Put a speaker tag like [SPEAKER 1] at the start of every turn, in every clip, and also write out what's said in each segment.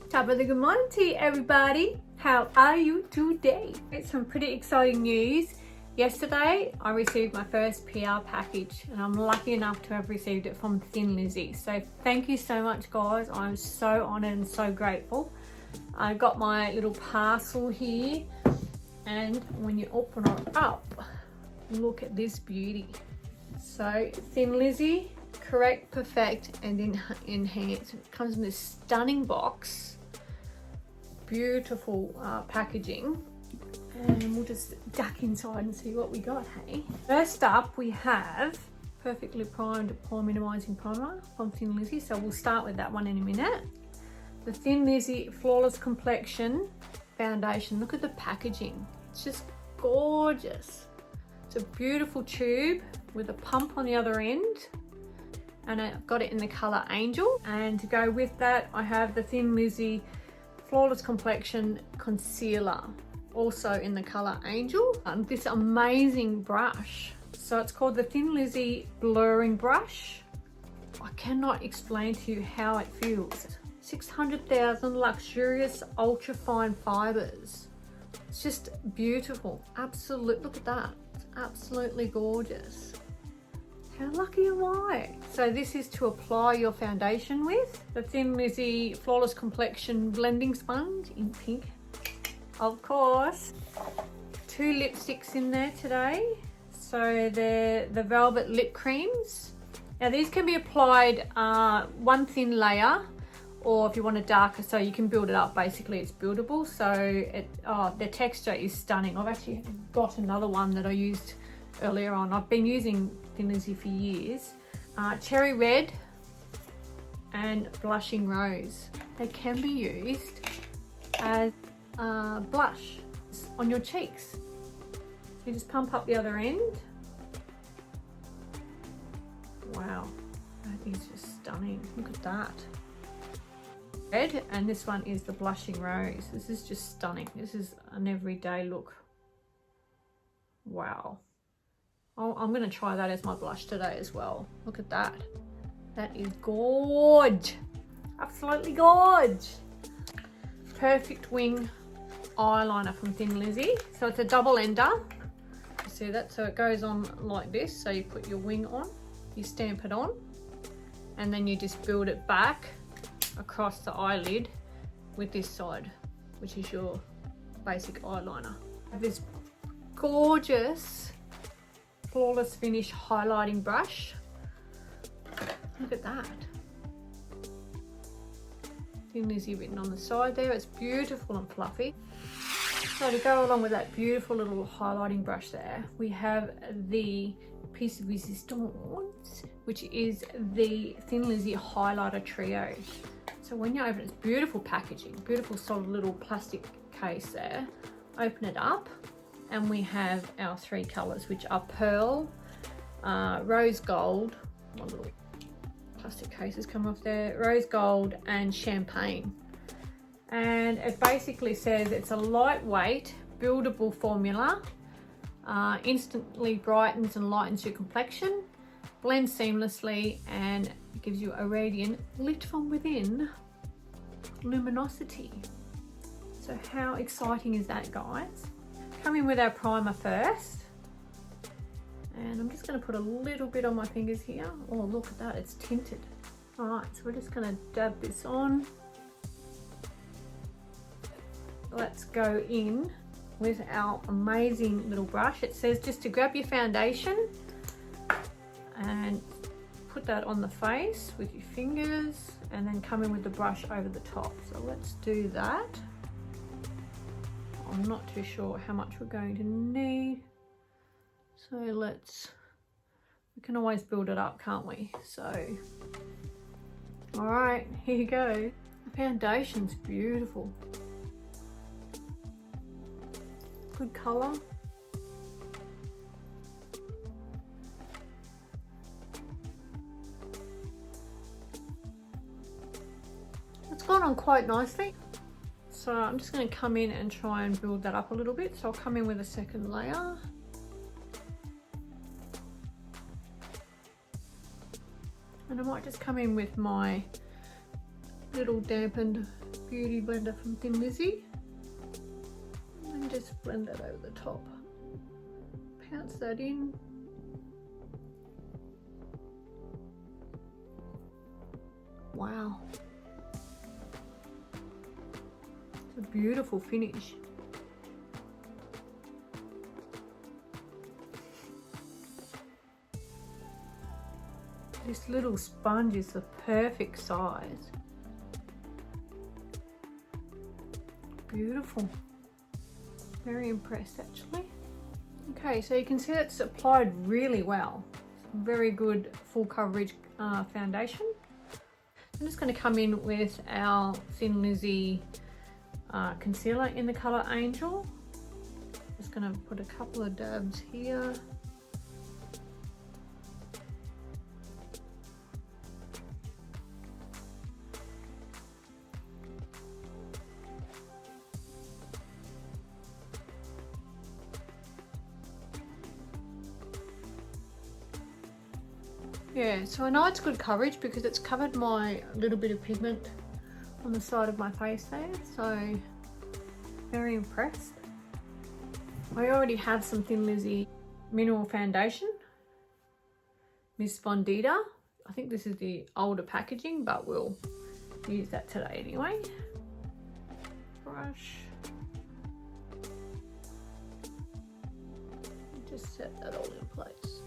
[SPEAKER 1] Top of the good morning to you, everybody. How are you today? It's some pretty exciting news. Yesterday I received my first PR package and I'm lucky enough to have received it from Thin Lizzy. So thank you so much, guys. I'm so honoured and so grateful. I got my little parcel here, and when you open it up, look at this beauty. So Thin Lizzy, correct, perfect and enhance. It comes in this stunning box. Beautiful packaging, and we'll just duck inside and see what we got. Hey, first up we have perfectly primed pore minimizing primer from Thin Lizzy, so we'll start with that one in a minute. The Thin Lizzy Flawless Complexion foundation. Look at the packaging, it's just gorgeous. It's a beautiful tube with a pump on the other end, and I've got it in the color Angel. And to go with that, I have the Thin Lizzy Flawless Complexion Concealer, also in the color Angel. And this amazing brush, so it's called the Thin Lizzy Blurring Brush. I cannot explain to you how it feels. 600,000 luxurious ultra fine fibers. It's just beautiful. Absolute, look at that. It's absolutely gorgeous. How lucky am I? So this is to apply your foundation with. The Thin Lizzy Flawless Complexion Blending Sponge in pink, of course. 2 lipsticks in there today. So they're the Velvet Lip Creams. Now these can be applied one thin layer, or if you want a darker, so you can build it up. Basically it's buildable. So the texture is stunning. I've actually got another one that I used earlier on. I've been using Thin Lizzy for years. Cherry Red and Blushing Rose. They can be used as blush on your cheeks. You just pump up the other end. Wow, that is just stunning. Look at that. Red, and this one is the Blushing Rose. This is just stunning. This is an everyday look. Wow. Oh, I'm going to try that as my blush today as well. Look at that. That is gorge. Absolutely gorge. Perfect Wing eyeliner from Thin Lizzy. So it's a double ender. You see that? So it goes on like this. So you put your wing on, you stamp it on, and then you just build it back across the eyelid with this side, which is your basic eyeliner. This gorgeous Flawless Finish highlighting brush. Look at that. Thin Lizzy written on the side there. It's beautiful and fluffy. So to go along with that beautiful little highlighting brush there, we have the piece of resistance, which is the Thin Lizzy highlighter trio. So when you open it, it's beautiful packaging, beautiful solid little plastic case there. Open it up, and we have our 3 colors, which are Pearl, Rose Gold, one little plastic cases come off there, Rose Gold and Champagne. And it basically says it's a lightweight, buildable formula, instantly brightens and lightens your complexion, blends seamlessly, and it gives you a radiant, lit from within luminosity. So how exciting is that, guys? Come in with our primer first, and I'm just going to put a little bit on my fingers here. Oh, look at that, it's tinted. All right, so we're just going to dab this on. Let's go in with our amazing little brush. It says just to grab your foundation and put that on the face with your fingers, and then come in with the brush over the top. So let's do that. I'm not too sure how much we're going to need, so we can always build it up, can't we? So all right, here you go. The foundation's beautiful, good color. It's gone on quite nicely. So I'm just going to come in and try and build that up a little bit. So I'll come in with a second layer. And I might just come in with my little dampened Beauty blender from Thin Lizzy. And just blend that over the top. Pounce that in. Wow. It's a beautiful finish. This little sponge is the perfect size. Beautiful. Very impressed actually. Okay, so you can see it's applied really well. Very good full coverage foundation. I'm just going to come in with our Thin Lizzy concealer in the colour Angel. Just going to put a couple of dabs here. Yeah, so I know it's good coverage because it's covered my little bit of pigment on the side of my face there, so very impressed. I already have some Thin Lizzy mineral foundation, Miss Fondita. I think this is the older packaging, but we'll use that today anyway. Brush. Just set that all in place.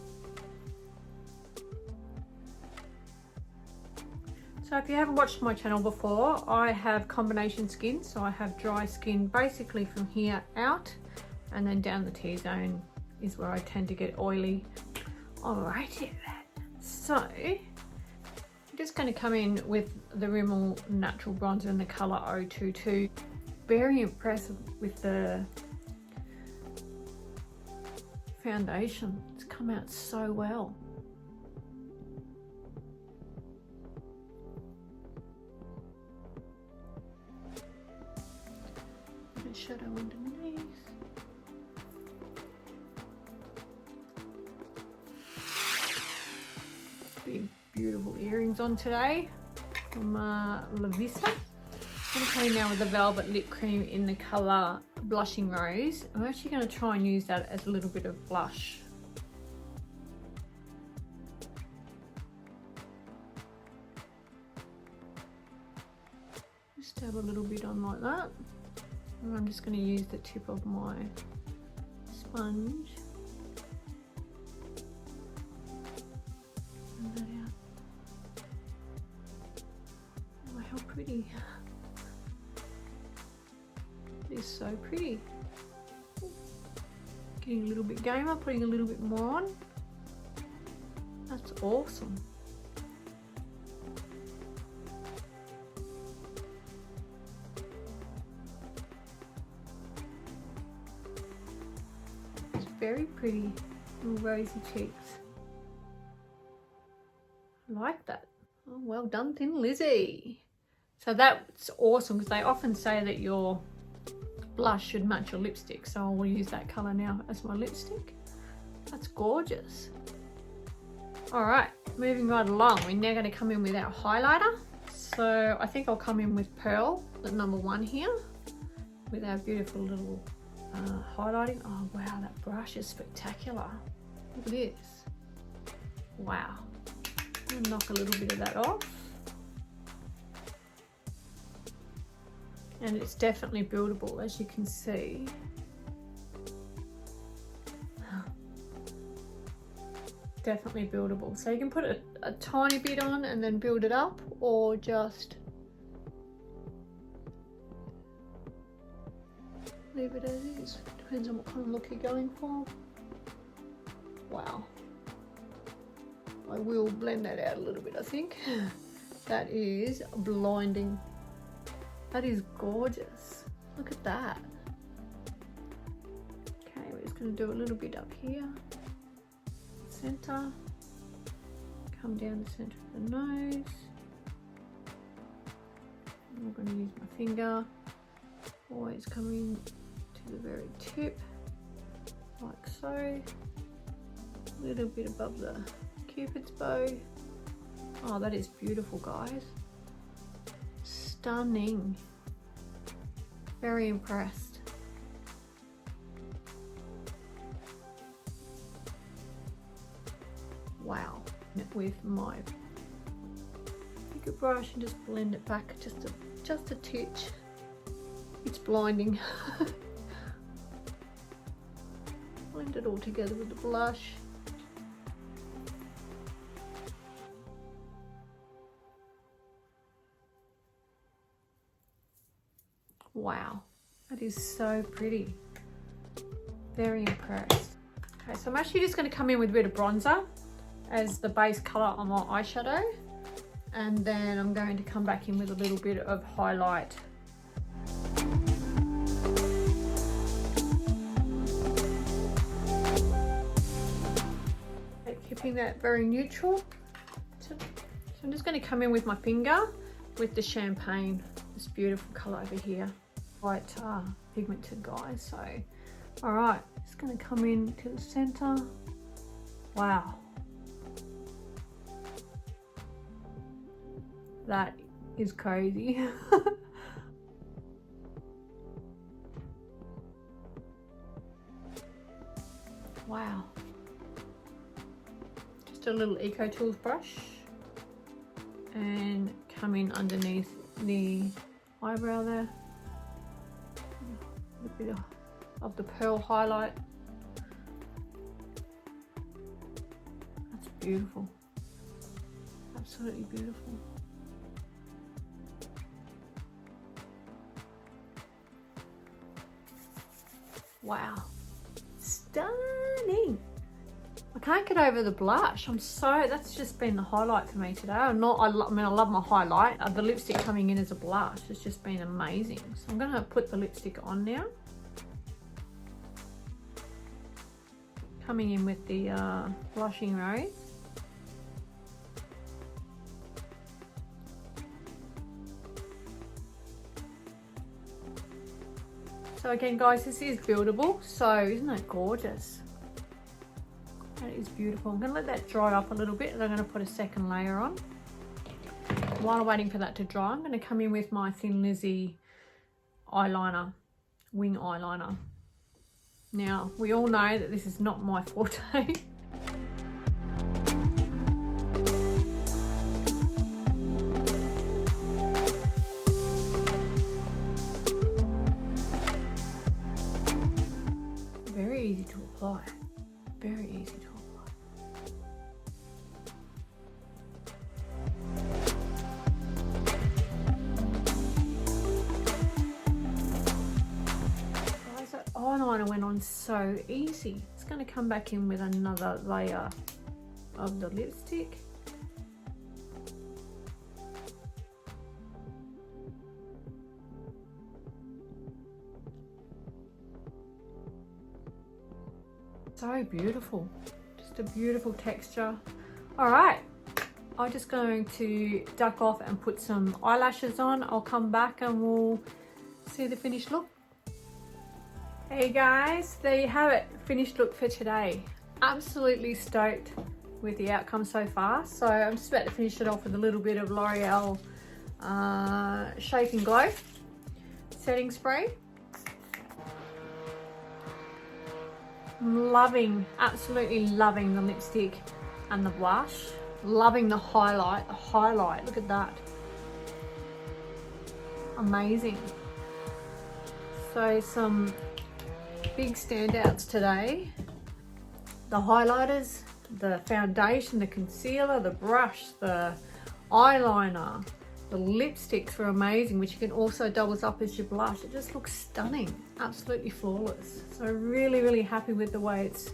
[SPEAKER 1] So if you haven't watched my channel before, I have combination skin. So I have dry skin basically from here out, and then down the T-zone is where I tend to get oily. Alrighty then. So I'm just going to come in with the Rimmel Natural Bronzer in the colour 022. Very impressed with the foundation. It's come out so well. Shadow underneath. Big beautiful earrings on today from Lovisa. I'm coming now with the Velvet Lip Cream in the colour Blushing Rose. I'm actually going to try and use that as a little bit of blush. Just dab a little bit on like that. And I'm just going to use the tip of my sponge. Blend that out. Oh, how pretty. It is so pretty. Getting a little bit gamer, putting a little bit more on. That's awesome. Very pretty little rosy cheeks. I like that. Oh, well done, Thin Lizzy. So that's awesome because they often say that your blush should match your lipstick. So I will use that colour now as my lipstick. That's gorgeous. All right, moving right along. We're now going to come in with our highlighter. So I think I'll come in with Pearl, the #1 here, with our beautiful little highlighting. Oh wow, that brush is spectacular. Look at this. Wow. I'm gonna knock a little bit of that off. And it's definitely buildable, as you can see. Definitely buildable. So you can put a tiny bit on and then build it up, or just leave it as is. Depends on what kind of look you're going for. Wow. I will blend that out a little bit, I think. That is blinding. That is gorgeous. Look at that. Okay, we're just going to do a little bit up here. Center. Come down the center of the nose. I'm going to use my finger. Always coming to the very tip, like so. A little bit above the Cupid's bow. Oh, that is beautiful, guys. Stunning. Very impressed. Wow. With my bigger brush and just blend it back just a titch. It's blinding. Blend it all together with the blush. Wow, that is so pretty. Very impressed. Okay, so I'm actually just going to come in with a bit of bronzer as the base colour on my eyeshadow, and then I'm going to come back in with a little bit of highlight. Okay, keeping that very neutral. So I'm just going to come in with my finger with the champagne, this beautiful colour over here. Quite pigmented, guys. So all right, just going to come in to the center. Wow, that is crazy. Wow, just a little Eco Tools brush and come in underneath the eyebrow there. A bit of the pearl highlight. That's beautiful. Absolutely beautiful. Wow. Stunning. I can't get over the blush. That's just been the highlight for me today. I love my highlight. The lipstick coming in as a blush has just been amazing. So I'm gonna put the lipstick on now. Coming in with the blushing rose. So again, guys, this is buildable. So isn't that gorgeous? That is beautiful. I'm going to let that dry off a little bit and I'm going to put a second layer on. While I'm waiting for that to dry, I'm going to come in with my Thin Lizzy eyeliner, wing eyeliner. Now, we all know that this is not my forte. Very easy to apply. Very easy to apply. Guys, that eyeliner went on so easy. It's going to come back in with another layer of the lipstick. So beautiful, just a beautiful texture. All right, I'm just going to duck off and put some eyelashes on. I'll come back and we'll see the finished look. Hey guys, there you have it, finished look for today. Absolutely stoked with the outcome so far. So I'm just about to finish it off with a little bit of L'Oreal Shake and Glow setting spray. Loving, absolutely loving the lipstick and the blush. Loving the highlight. Look at that. Amazing. So some big standouts today. The highlighters, the foundation, the concealer, the brush, the eyeliner, the lipsticks were amazing, which you can also double up as your blush. It just looks stunning, absolutely flawless. So really, really happy with the way it's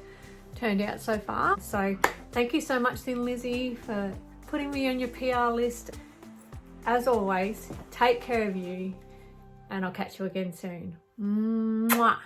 [SPEAKER 1] turned out so far. So thank you so much, Thin Lizzy, for putting me on your PR list. As always, take care of you and I'll catch you again soon. Mwah.